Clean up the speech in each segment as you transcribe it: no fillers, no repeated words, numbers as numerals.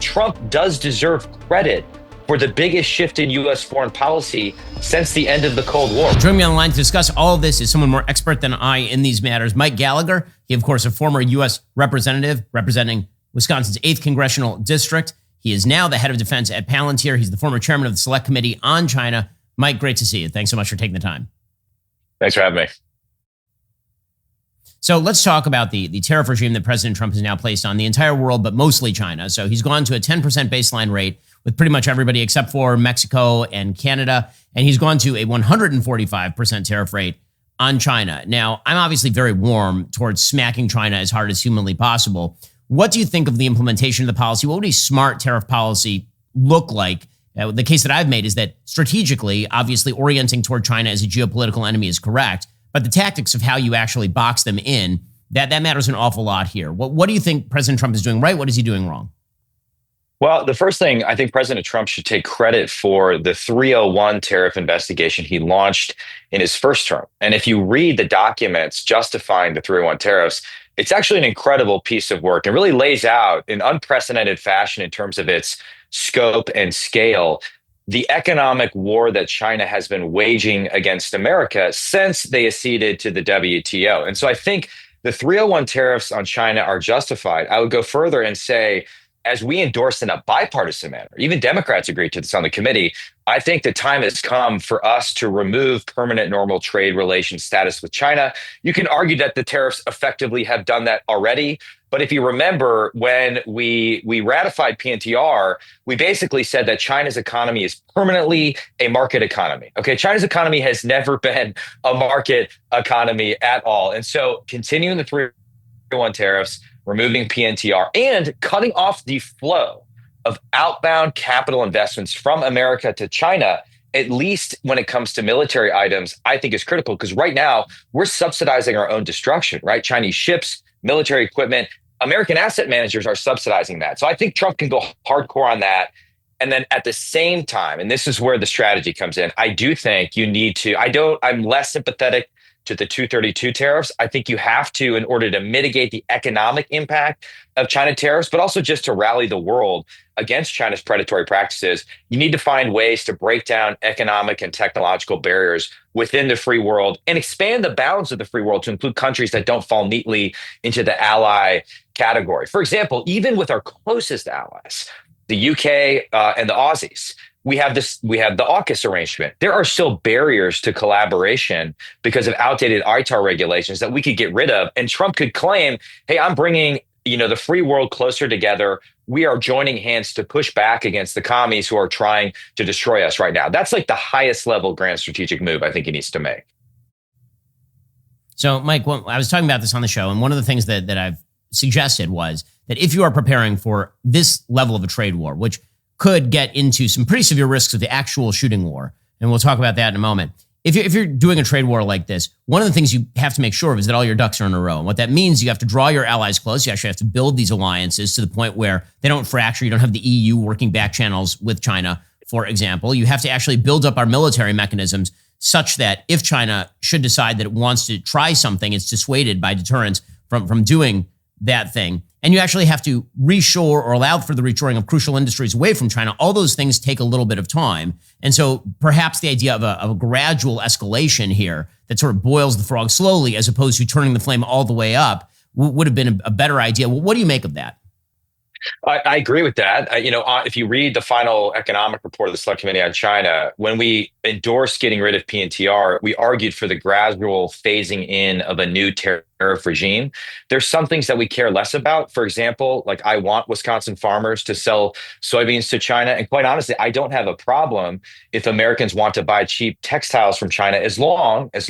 Trump does deserve credit for the biggest shift in U.S. foreign policy since the end of the Cold War. Joining me on the line to discuss all of this is someone more expert than I in these matters, Mike Gallagher. He, of course, a former U.S. representative representing Wisconsin's 8th Congressional District. He is now the head of defense at Palantir. He's the former chairman of the Select Committee on China. Mike, great to see you. Thanks so much for taking the time. Thanks for having me. So let's talk about the tariff regime that President Trump has now placed on the entire world, but mostly China. So he's gone to a 10% baseline rate with pretty much everybody except for Mexico and Canada. And he's gone to a 145% tariff rate on China. Now, I'm obviously very warm towards smacking China as hard as humanly possible. What do you think of the implementation of the policy? What would a smart tariff policy look like? The case that I've made is that strategically, obviously orienting toward China as a geopolitical enemy is correct, but the tactics of how you actually box them in, that matters an awful lot here. What do you think President Trump is doing right? What is he doing wrong? Well, the first thing, I think President Trump should take credit for the 301 tariff investigation he launched in his first term. And if you read the documents justifying the 301 tariffs, it's actually an incredible piece of work and really lays out in unprecedented fashion in terms of its scope and scale the economic war that China has been waging against America since they acceded to the WTO. And so I think the 301 tariffs on China are justified. I would go further and say, as we endorsed in a bipartisan manner, even Democrats agreed to this on the committee, I think the time has come for us to remove permanent normal trade relations status with China. You can argue that the tariffs effectively have done that already. But if you remember, when we ratified PNTR, we basically said that China's economy is permanently a market economy. Okay, China's economy has never been a market economy at all. And so continuing the 301 tariffs, removing PNTR, and cutting off the flow of outbound capital investments from America to China, at least when it comes to military items, I think is critical because right now we're subsidizing our own destruction, right? Chinese ships, military equipment, American asset managers are subsidizing that. So I think Trump can go hardcore on that. And then at the same time, and this is where the strategy comes in, I do think you need to, I'm less sympathetic to the 232 tariffs. I think you have to, in order to mitigate the economic impact of China tariffs, but also just to rally the world against China's predatory practices, you need to find ways to break down economic and technological barriers within the free world and expand the bounds of the free world to include countries that don't fall neatly into the ally category. For example, even with our closest allies, the UK and the Aussies, we have the AUKUS arrangement. There are still barriers to collaboration because of outdated ITAR regulations that we could get rid of. And Trump could claim, hey, I'm bringing the free world closer together. We are joining hands to push back against the commies who are trying to destroy us right now. That's like the highest level grand strategic move I think he needs to make. So, Mike, I was talking about this on the show, and one of the things that I've suggested was that if you are preparing for this level of a trade war, which could get into some pretty severe risks of the actual shooting war, and we'll talk about that in a moment. If you're doing a trade war like this, one of the things you have to make sure of is that all your ducks are in a row. And what that means, you have to draw your allies close. You actually have to build these alliances to the point where they don't fracture. You don't have the EU working back channels with China, for example. You have to actually build up our military mechanisms such that if China should decide that it wants to try something, it's dissuaded by deterrence from doing that thing. And you actually have to reshore or allow for the reshoring of crucial industries away from China. All those things take a little bit of time. And so perhaps the idea of a gradual escalation here that sort of boils the frog slowly as opposed to turning the flame all the way up would have been a better idea. What do you make of that? I agree with that. If you read the final economic report of the Select Committee on China, when we endorsed getting rid of PNTR, we argued for the gradual phasing in of a new tariff regime. There's some things that we care less about. For example, like I want Wisconsin farmers to sell soybeans to China. And quite honestly, I don't have a problem if Americans want to buy cheap textiles from China as long as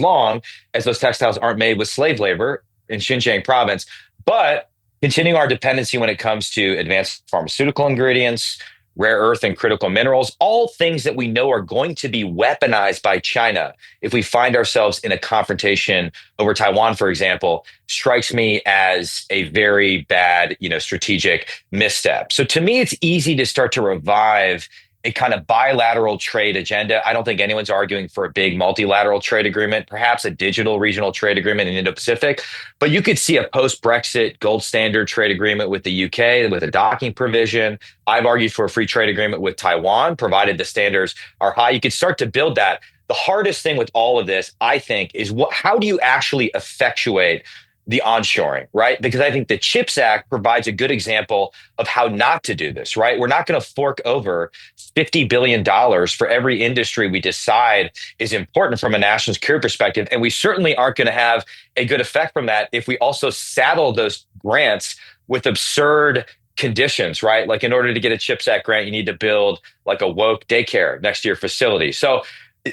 those textiles aren't made with slave labor in Xinjiang province. But continuing our dependency when it comes to advanced pharmaceutical ingredients, rare earth and critical minerals, all things that we know are going to be weaponized by China if we find ourselves in a confrontation over Taiwan, for example, strikes me as a very bad, strategic misstep. So to me, it's easy to start to revive a kind of bilateral trade agenda. I don't think anyone's arguing for a big multilateral trade agreement, perhaps a digital regional trade agreement in Indo-Pacific. But you could see a post-Brexit gold standard trade agreement with the UK with a docking provision. I've argued for a free trade agreement with Taiwan, provided the standards are high. You could start to build that. The hardest thing with all of this, I think, is how do you actually effectuate the onshoring, right? Because I think the CHIPS Act provides a good example of how not to do this, right? We're not going to fork over $50 billion for every industry we decide is important from a national security perspective. And we certainly aren't going to have a good effect from that if we also saddle those grants with absurd conditions, right? Like in order to get a CHIPS Act grant, you need to build like a woke daycare next to your facility. So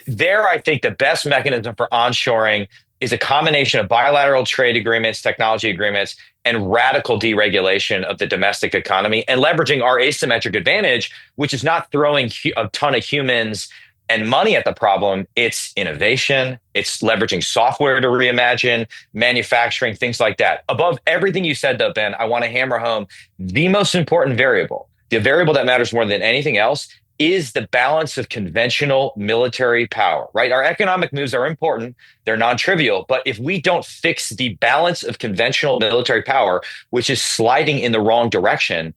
there, I think the best mechanism for onshoring is a combination of bilateral trade agreements, technology agreements, and radical deregulation of the domestic economy and leveraging our asymmetric advantage, which is not throwing a ton of humans and money at the problem. It's innovation. It's leveraging software to reimagine manufacturing, things like that. Above everything you said, though, Ben, I want to hammer home the most important variable, the variable that matters more than anything else, is the balance of conventional military power, right? Our economic moves are important. They're non-trivial. But if we don't fix the balance of conventional military power, which is sliding in the wrong direction,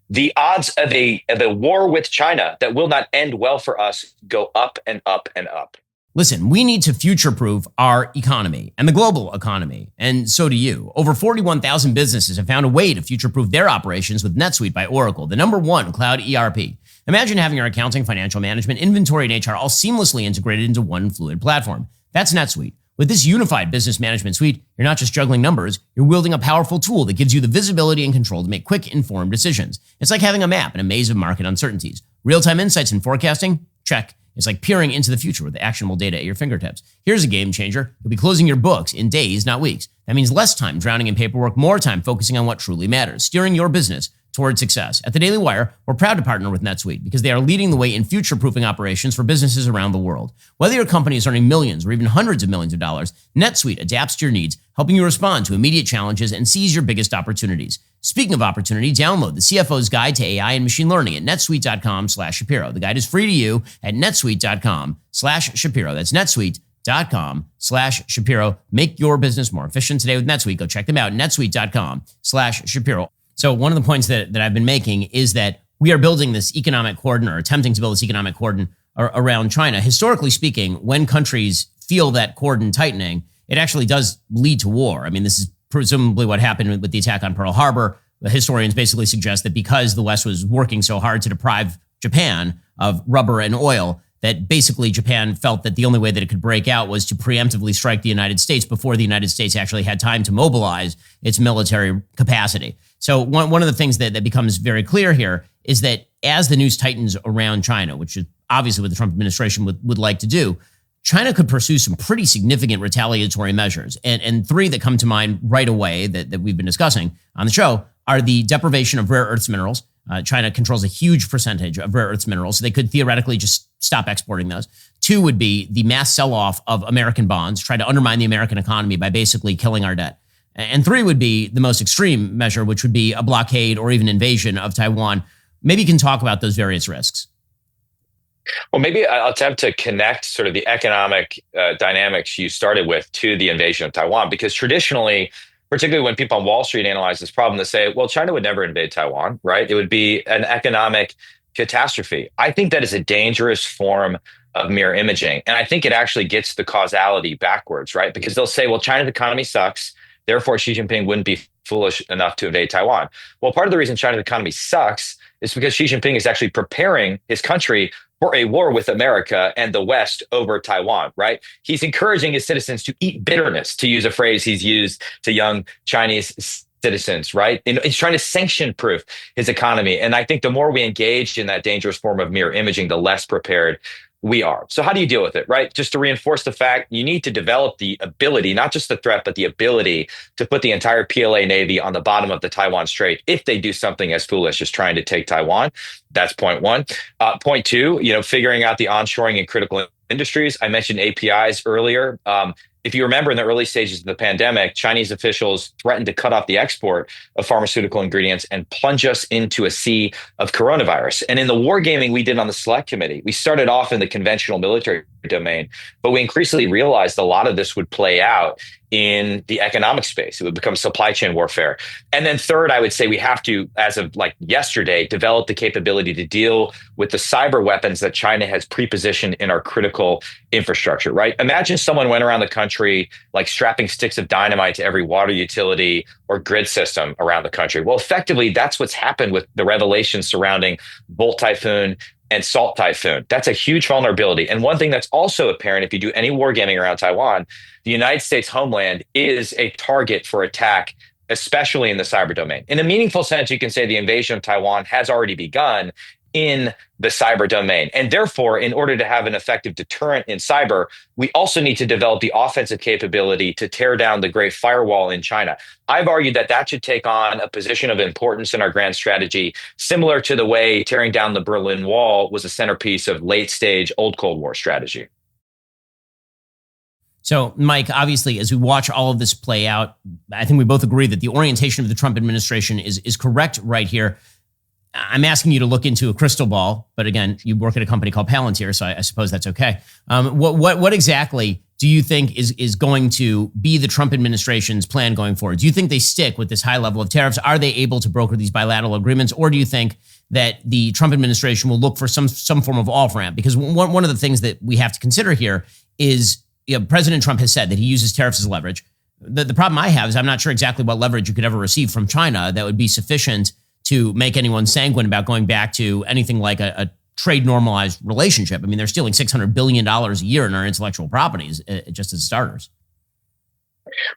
the odds of a war with China that will not end well for us go up and up and up. Listen, we need to future-proof our economy and the global economy, and so do you. Over 41,000 businesses have found a way to future-proof their operations with NetSuite by Oracle, the #1 cloud ERP. Imagine having your accounting, financial management, inventory, and HR all seamlessly integrated into one fluid platform. That's NetSuite. With this unified business management suite, you're not just juggling numbers, you're wielding a powerful tool that gives you the visibility and control to make quick, informed decisions. It's like having a map in a maze of market uncertainties. Real-time insights and forecasting? Check. It's like peering into the future with actionable data at your fingertips. Here's a game changer. You'll be closing your books in days, not weeks. That means less time drowning in paperwork, more time focusing on what truly matters, steering your business toward success. At the Daily Wire, we're proud to partner with NetSuite because they are leading the way in future-proofing operations for businesses around the world. Whether your company is earning millions or even hundreds of millions of dollars, NetSuite adapts to your needs, helping you respond to immediate challenges and seize your biggest opportunities. Speaking of opportunity, download the CFO's Guide to AI and Machine Learning at netsuite.com/Shapiro. The guide is free to you at netsuite.com/Shapiro. That's netsuite.com/Shapiro. Make your business more efficient today with NetSuite. Go check them out, netsuite.com/Shapiro. So one of the points that I've been making is that we are building this economic cordon or attempting to build this economic cordon around China. Historically speaking, when countries feel that cordon tightening, it actually does lead to war. I mean, this is presumably what happened with the attack on Pearl Harbor. The historians basically suggest that because the West was working so hard to deprive Japan of rubber and oil, that basically Japan felt that the only way that it could break out was to preemptively strike the United States before the United States actually had time to mobilize its military capacity. So one of the things that becomes very clear here is that as the news tightens around China, which is obviously what the Trump administration would like to do, China could pursue some pretty significant retaliatory measures. And three that come to mind right away that we've been discussing on the show are the deprivation of rare earths minerals. China controls a huge percentage of rare earths minerals, so they could theoretically just stop exporting those. Two would be the mass sell-off of American bonds, try to undermine the American economy by basically killing our debt. And three would be the most extreme measure, which would be a blockade or even invasion of Taiwan. Maybe you can talk about those various risks. Well, maybe I'll attempt to connect sort of the economic dynamics you started with to the invasion of Taiwan, because traditionally, particularly when people on Wall Street analyze this problem, they say, well, China would never invade Taiwan, right? It would be an economic catastrophe. I think that is a dangerous form of mirror imaging. And I think it actually gets the causality backwards, right? Because they'll say, well, China's economy sucks. Therefore, Xi Jinping wouldn't be foolish enough to invade Taiwan. Well, part of the reason China's economy sucks is because Xi Jinping is actually preparing his country for a war with America and the West over Taiwan, right? He's encouraging his citizens to eat bitterness, to use a phrase he's used to young Chinese citizens, right? And he's trying to sanction-proof his economy. And I think the more we engage in that dangerous form of mirror imaging, the less prepared we are. So how do you deal with it, right? Just to reinforce the fact, you need to develop the ability, not just the threat, but the ability to put the entire PLA Navy on the bottom of the Taiwan Strait if they do something as foolish as trying to take Taiwan. That's point one. Point two, figuring out the onshoring in critical industries. I mentioned APIs earlier. if you remember in the early stages of the pandemic, Chinese officials threatened to cut off the export of pharmaceutical ingredients and plunge us into a sea of coronavirus. And in the wargaming we did on the select committee, we started off in the conventional military domain, but we increasingly realized a lot of this would play out in the economic space. It would become supply chain warfare. And then third, I would say we have to, as of like yesterday, develop the capability to deal with the cyber weapons that China has prepositioned in our critical infrastructure, right? Imagine someone went around the country like strapping sticks of dynamite to every water utility or grid system around the country. Well, effectively, that's what's happened with the revelations surrounding Volt Typhoon and Salt Typhoon. That's a huge vulnerability. And one thing that's also apparent if you do any wargaming around Taiwan, the United States homeland is a target for attack, especially in the cyber domain. In a meaningful sense, you can say the invasion of Taiwan has already begun in the cyber domain. And therefore, in order to have an effective deterrent in cyber, we also need to develop the offensive capability to tear down the Great Firewall in China. I've argued that that should take on a position of importance in our grand strategy, similar to the way tearing down the Berlin Wall was a centerpiece of late stage old Cold War strategy. So, Mike, obviously, as we watch all of this play out, I think we both agree that the orientation of the Trump administration is correct right here. I'm asking you to look into a crystal ball, but again, you work at a company called Palantir, so I suppose that's okay. What exactly do you think is going to be the Trump administration's plan going forward? Do you think they stick with this high level of tariffs? Are they able to broker these bilateral agreements, or do you think that the Trump administration will look for some form of off-ramp? Because one of the things that we have to consider here is, President Trump has said that he uses tariffs as leverage. The problem I have is I'm not sure exactly what leverage you could ever receive from China that would be sufficient to make anyone sanguine about going back to anything like a trade normalized relationship. I mean, they're stealing $600 billion a year in our intellectual properties, just as starters.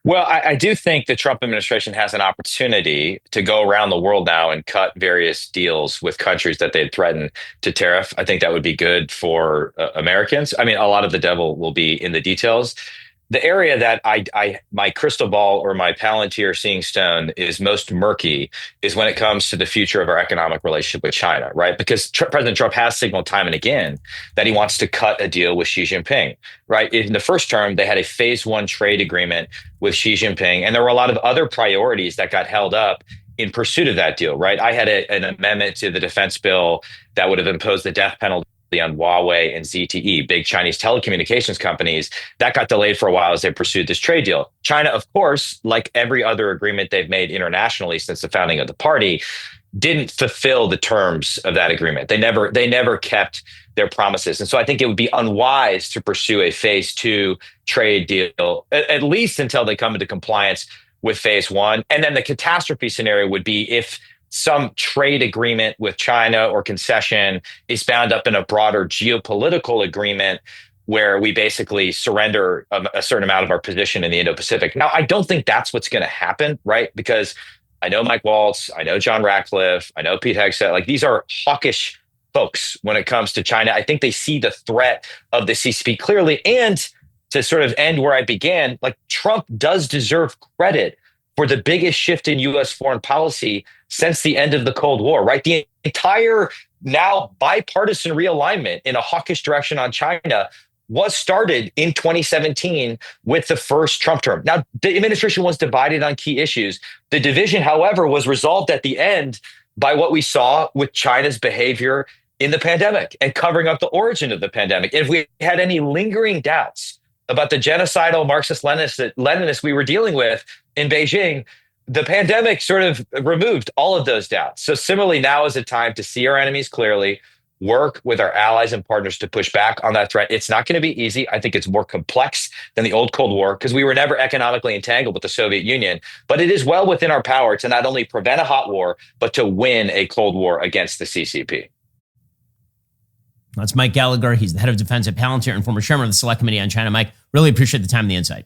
Well, I do think the Trump administration has an opportunity to go around the world now and cut various deals with countries that they'd threatened to tariff. I think that would be good for Americans. I mean, a lot of the devil will be in the details. The area that my crystal ball or my Palantir seeing stone is most murky is when it comes to the future of our economic relationship with China, right? Because President Trump has signaled time and again that he wants to cut a deal with Xi Jinping, right? In the first term, they had a phase one trade agreement with Xi Jinping, and there were a lot of other priorities that got held up in pursuit of that deal, right? I had an amendment to the defense bill that would have imposed the death penalty on Huawei and ZTE, big Chinese telecommunications companies. That got delayed for a while as they pursued this trade deal. China, of course, like every other agreement they've made internationally since the founding of the party, didn't fulfill the terms of that agreement. They never kept their promises. And so I think it would be unwise to pursue a phase two trade deal, at least until they come into compliance with phase one. And then the catastrophe scenario would be if some trade agreement with China or concession is bound up in a broader geopolitical agreement where we basically surrender a certain amount of our position in the Indo-Pacific. Now, I don't think that's what's going to happen, right? Because I know Mike Waltz, I know John Ratcliffe, I know Pete Hegseth, like these are hawkish folks when it comes to China. I think they see the threat of the CCP clearly. And to sort of end where I began, like Trump does deserve credit for the biggest shift in U.S. foreign policy since the end of the Cold War, right? The entire now bipartisan realignment in a hawkish direction on China was started in 2017 with the first Trump term. Now, the administration was divided on key issues. The division, however, was resolved at the end by what we saw with China's behavior in the pandemic and covering up the origin of the pandemic. If we had any lingering doubts about the genocidal Marxist-Leninists we were dealing with in Beijing, the pandemic sort of removed all of those doubts. So similarly, now is a time to see our enemies clearly, work with our allies and partners to push back on that threat. It's not going to be easy. I think it's more complex than the old Cold War because we were never economically entangled with the Soviet Union. But it is well within our power to not only prevent a hot war, but to win a Cold War against the CCP. That's Mike Gallagher. He's the head of defense at Palantir and former chairman of the Select Committee on China. Mike, really appreciate the time and the insight.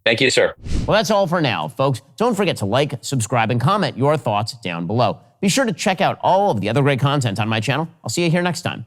Thank you, sir. Well, that's all for now, folks. Don't forget to like, subscribe, and comment your thoughts down below. Be sure to check out all of the other great content on my channel. I'll see you here next time.